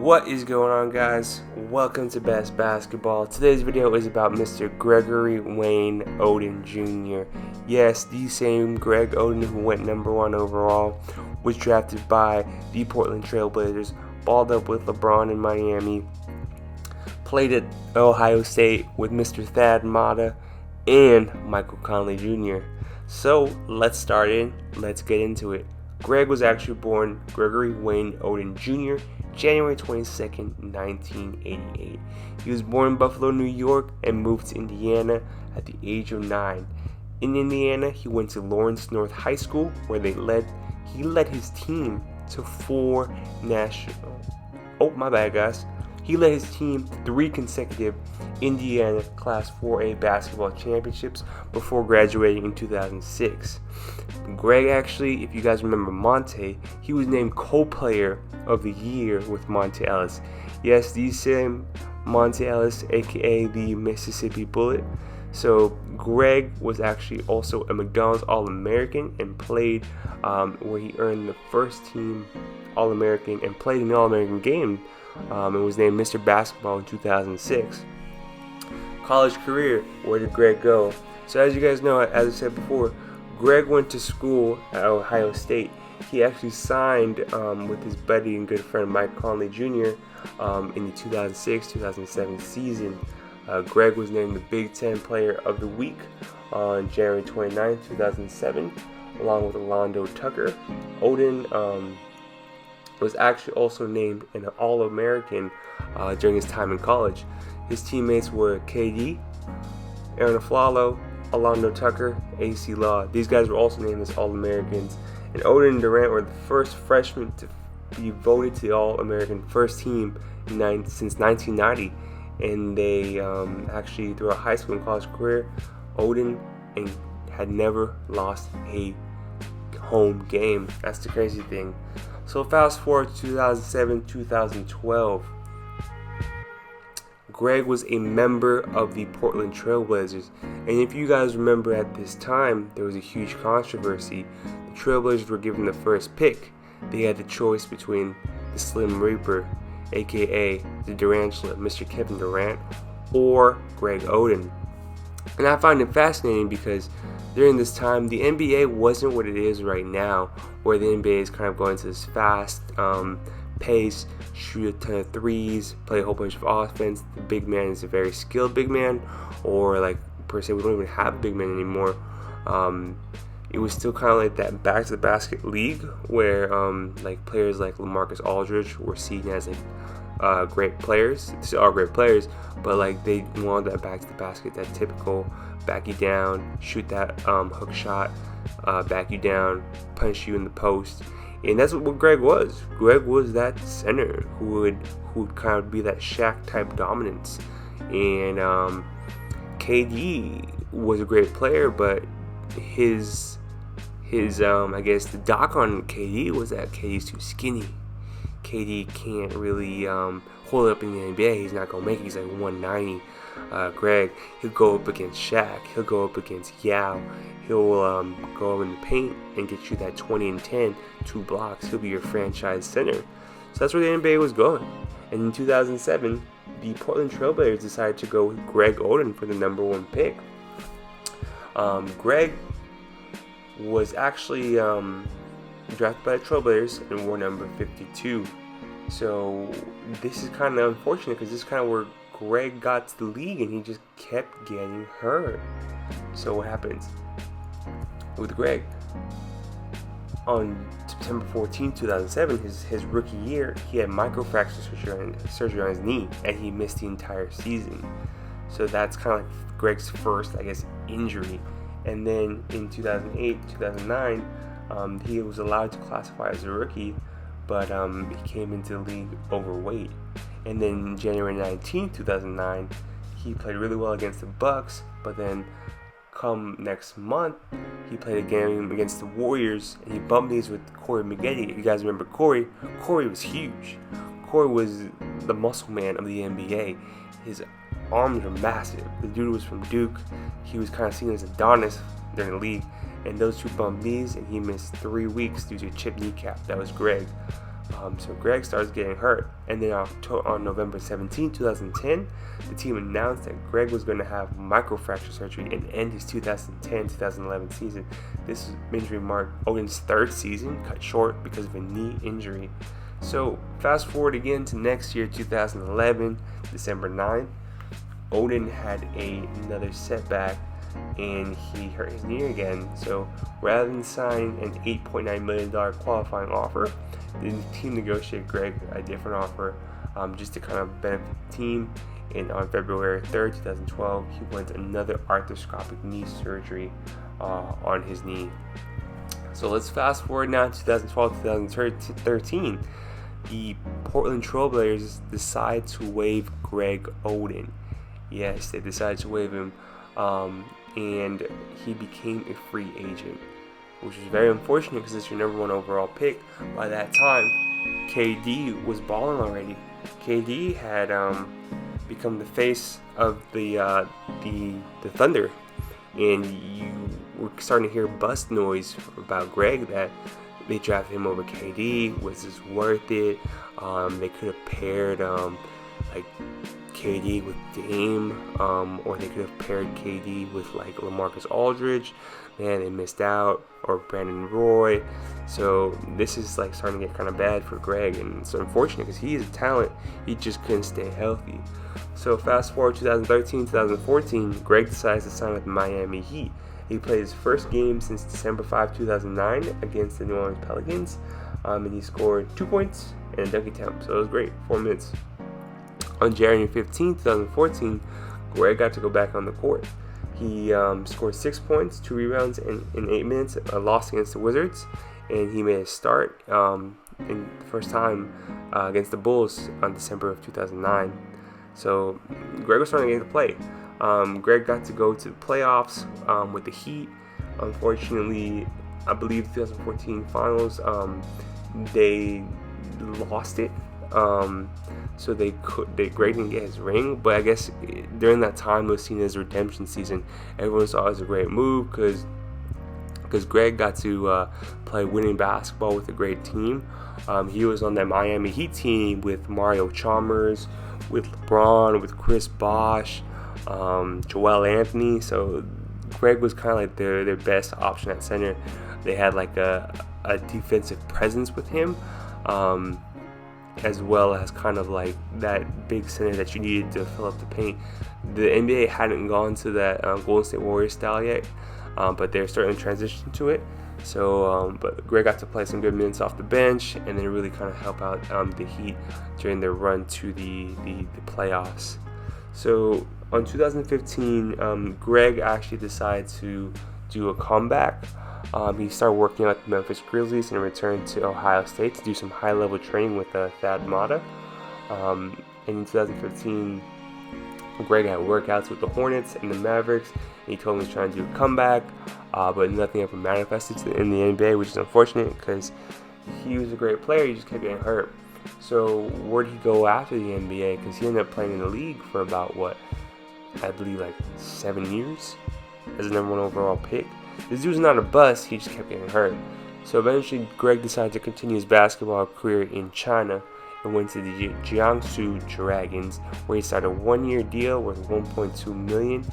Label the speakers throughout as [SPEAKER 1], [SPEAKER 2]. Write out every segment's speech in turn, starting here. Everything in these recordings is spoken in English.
[SPEAKER 1] What is going on, guys? Welcome to Best Basketball. Today's video is about Mr. Gregory Wayne Oden Jr. Yes, the same Greg Oden who went #1 overall, was drafted by the Portland Trail Blazers, balled up with LeBron in Miami, played at Ohio State with Mr. Thad Matta and Michael Conley Jr. So let's start in. Let's get into it. Greg was actually born Gregory Wayne Oden Jr. January 22nd, 1988. He was born in Buffalo, New York, and moved to Indiana at the age of 9. In Indiana, he went to Lawrence North High School, where he led his team to 4 national. Oh, my bad, guys. He led his team to 3 consecutive Indiana Class 4A basketball championships before graduating in 2006. Greg actually, if you guys remember Monte, he was named co-player of the year with Monte Ellis. Yes, the same Monte Ellis, aka the Mississippi Bullet. So Greg was actually also a McDonald's All-American and played where he earned the first team All-American and played in the All-American game. And was named Mr. Basketball in 2006. College career, where did Greg go? So as you guys know, as I said before, Greg went to school at Ohio State. He actually signed with his buddy and good friend Mike Conley Jr. In the 2006-2007 season. Greg was named the Big Ten Player of the Week on January 29, 2007, along with Alondo Tucker. Oden was actually also named an All-American during his time in college. His teammates were KD, Aaron Aflalo, Alondo Tucker, AC Law. These guys were also named as All-Americans. And Oden and Durant were the first freshmen to be voted to the All-American first team since 1990. And they actually, throughout high school and college career, Oden had never lost a home game. That's the crazy thing. So fast forward to 2007-2012. Greg was a member of the Portland Trail Blazers. And if you guys remember, at this time, there was a huge controversy. The Trail Blazers were given the first pick. They had the choice between the Slim Reaper, aka the Durantula, Mr. Kevin Durant, or Greg Oden. And I find it fascinating because during this time, the NBA wasn't what it is right now, where the NBA is kind of going to this fast pace, shoot a ton of threes, play a whole bunch of offense. The big man is a very skilled big man, or like per se, we don't even have big men anymore. It was still kind of like that back to the basket league, where like players like LaMarcus Aldridge were seen as like great players. They still are great players, but like they wanted that back to the basket, that typical back you down, shoot that hook shot, back you down, punch you in the post. And that's what Greg was. Greg was that center who would kind of be that Shaq type dominance. And KD was a great player, but his I guess the doc on KD was that KD's too skinny. KD can't really hold up in the NBA. He's not gonna make it. He's like 190. Greg, he'll go up against Shaq. He'll go up against Yao. He'll go up in the paint and get you that 20 and 10, 2 blocks. He'll be your franchise center. So that's where the NBA was going. And in 2007, the Portland Trail Blazers decided to go with Greg Oden for the #1 pick. Greg was actually drafted by the Trail Blazers and wore number 52. So this is kind of unfortunate because this is kind of where Greg got to the league and he just kept getting hurt. So what happens with Greg? On September 14, 2007, his rookie year, he had microfracture surgery on his knee and he missed the entire season. So that's kind of like Greg's first, I guess, injury. And then in 2008, 2009, he was allowed to classify as a rookie, but he came into the league overweight. And then January 19, 2009, he played really well against the Bucks, but then come next month, he played a game against the Warriors, and he bumped knees with Corey Maggette. If you guys remember Corey was huge. Corey was the muscle man of the NBA. His arms were massive. The dude was from Duke. He was kind of seen as Adonis during the league. And those two bumped knees, and he missed 3 weeks due to a chipped kneecap. That was Greg. So Greg starts getting hurt, and then on November 17, 2010, the team announced that Greg was going to have microfracture surgery and end his 2010-2011 season. This injury marked Oden's third season, cut short because of a knee injury. So fast forward again to next year, 2011, December 9th, Oden had another setback and he hurt his knee again. So rather than sign an $8.9 million qualifying offer, the team negotiated Greg a different offer just to kind of benefit the team. And on February 3rd, 2012, he went another arthroscopic knee surgery on his knee. So let's fast forward now to 2012-2013. The Portland Trailblazers decide to waive Greg Oden. Yes, they decided to waive him, and he became a free agent, which is very unfortunate because it's your number one overall pick. By that time, KD was balling already. KD had become the face of the Thunder, and you were starting to hear bust noise about Greg that they drafted him over KD. Was this worth it? They could have paired like KD with Dame, or they could have paired KD with like LaMarcus Aldridge. Man, they missed out, or Brandon Roy. So this is like starting to get kind of bad for Greg, and it's unfortunate because he is a talent. He just couldn't stay healthy. So fast forward 2013-2014, Greg decides to sign with the Miami Heat. He played his first game since December 5, 2009 against the New Orleans Pelicans, and he scored 2 points and a dunk attempt. So it was great, 4 minutes. On January 15, 2014, Greg got to go back on the court. He scored 6 points, 2 rebounds in 8 minutes, a loss against the Wizards, and he made a start in the first time against the Bulls on December of 2009. So Greg was starting to get to play. Greg got to go to the playoffs with the Heat. Unfortunately, I believe the 2014 finals, they lost it. So Greg didn't get his ring, but I guess during that time it was seen as a redemption season. Everyone saw it as a great move because Greg got to play winning basketball with a great team. He was on that Miami Heat team with Mario Chalmers, with LeBron, with Chris Bosh, Joel Anthony. So Greg was kind of like their best option at center. They had like a defensive presence with him, as well as kind of like that big center that you needed to fill up the paint. The NBA hadn't gone to that Golden State Warriors style yet, but they're starting to transition to it. So, but Greg got to play some good minutes off the bench and then really kind of help out the Heat during their run to the playoffs. So, on 2015, Greg actually decided to do a comeback. He started working out the Memphis Grizzlies and returned to Ohio State to do some high-level training with Thad Matta. And in 2015, Greg had workouts with the Hornets and the Mavericks, and he told me he was trying to do a comeback, but nothing ever manifested in the NBA, which is unfortunate because he was a great player. He just kept getting hurt. So where did he go after the NBA? Because he ended up playing in the league for about, I believe like 7 years as the number one overall pick. This dude's not a bust, he just kept getting hurt. So eventually Greg decided to continue his basketball career in China and went to the Jiangsu Dragons, where he signed a 1-year deal worth $1.2 million.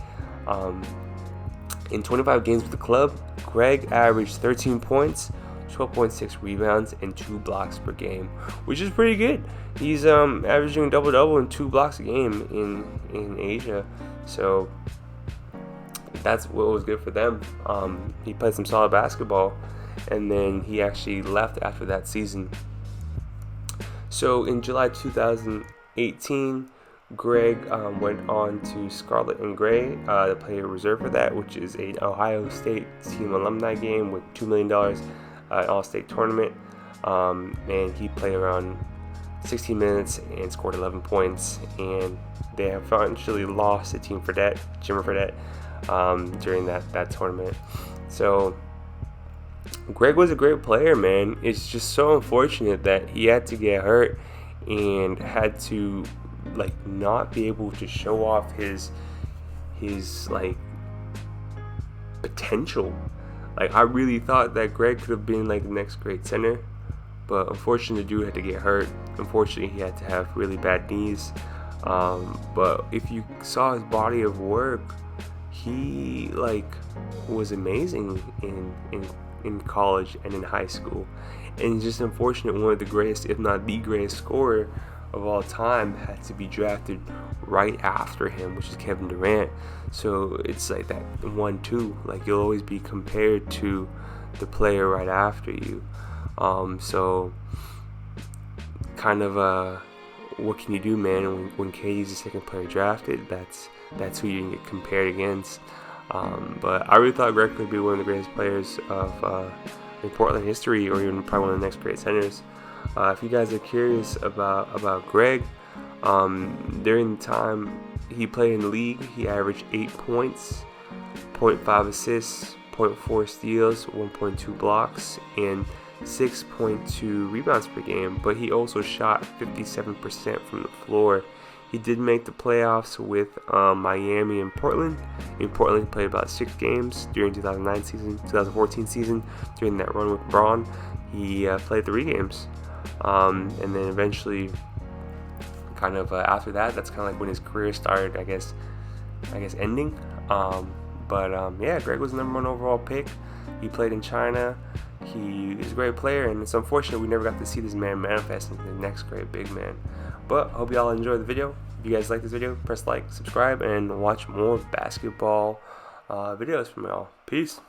[SPEAKER 1] In 25 games with the club, Greg averaged 13 points, 12.6 rebounds, and 2 blocks per game, which is pretty good. He's averaging double-double and 2 blocks a game in Asia. So that's what was good for them. He played some solid basketball, and then he actually left after that season. So in July 2018, Greg went on to Scarlet and Gray to play a reserve for that, which is an Ohio State team alumni game with $2 million all-state tournament. And he played around 16 minutes and scored 11 points. And they have eventually lost to Team Fredette, Jimmer Fredette, during that tournament. So Greg was a great player, man. It's just so unfortunate that he had to get hurt and had to not be able to show off his potential. I really thought that Greg could have been the next great center, but unfortunately the dude had to get hurt. Unfortunately he had to have really bad knees. But if you saw his body of work, he was amazing in college and in high school, and just unfortunate one of the greatest, if not the greatest scorer of all time, had to be drafted right after him, which is Kevin Durant. So it's like that 1-2, like you'll always be compared to the player right after you. So kind of what can you do, man? When KD's the second player drafted, that's who you can get compared against. But I really thought Greg could be one of the greatest players of in Portland history, or even probably one of the next great centers. If you guys are curious about Greg, during the time he played in the league, he averaged 8 points, 0.5 assists, 0.4 steals, 1.2 blocks, and 6.2 rebounds per game. But he also shot 57% from the floor. He did make the playoffs with Miami and Portland. In Portland, he played about 6 games during 2014 season. During that run with Braun, he played 3 games. And then eventually, kind of after that, that's kind of like when his career started, I guess ending. Yeah, Greg was the #1 overall pick. He played in China. He is a great player, and it's unfortunate we never got to see this man manifest into the next great big man. But I hope y'all enjoyed the video. If you guys like this video, press like, subscribe, and watch more basketball videos from y'all. Peace.